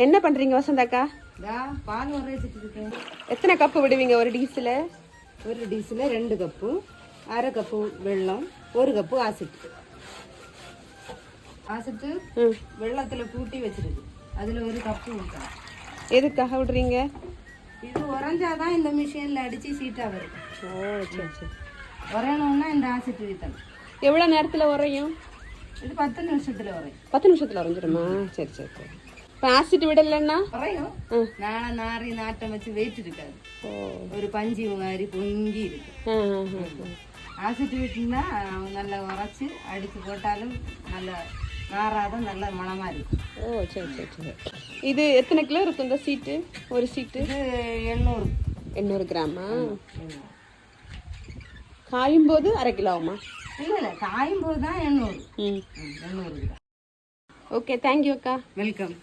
என்ன பண்றீங்க வசந்தாக்கா? பால் வர வச்சுட்டு இருக்கேன். எத்தனை கப்பு விடுவீங்க ஒரு டீஸ்ல? ஒரு டீஸ்ல 2 கப்பு, அரை கப்பு வெல்லம், 1 கப்பு ஆசிட்டு. ஆசிட்டு வெள்ளத்துல கூட்டி வச்சிருக்கு. அதுல 1 கப்பு ஊற்றலாம். எதுக்காக விடுறீங்க? இது உறைஞ்சாதான் இந்த மிஷின்ல அடிச்சு சீட்டா வரும். ஓ சரி சரி. உரையணும்னா இந்த ஆசிட்டு ஊற்றணும். எவ்வளவு நேரத்துல உறையும்? இது 10 நிமிஷத்துல உரையும். 10 நிமிஷத்துல உறைஞ்சிருமா? சரி சரி சரி. இப்போ ஆசிட் விடலைன்னா உரையும். நாரி நாட்டம் வச்சு வெயிட் இருக்காது. ஒரு பஞ்சு மாதிரி பொங்கி இருக்கு. ஆசிட் விட்டுனா நல்லா உரைச்சி அடிச்சு போட்டாலும் நல்ல நாராத நல்ல மணமா இருக்கு. ஓ சரி சரி சரி. இது எத்தனை கிலோ இருக்கும் இந்த சீட்டு? ஒரு சீட்டு இது 800 கிராமா? காயும் போது அரை கிலோ ஆகுமா? இல்லை காயும் போது தான் 800 கிராம். ஓகே தேங்க்யூ அக்கா. வெல்கம்.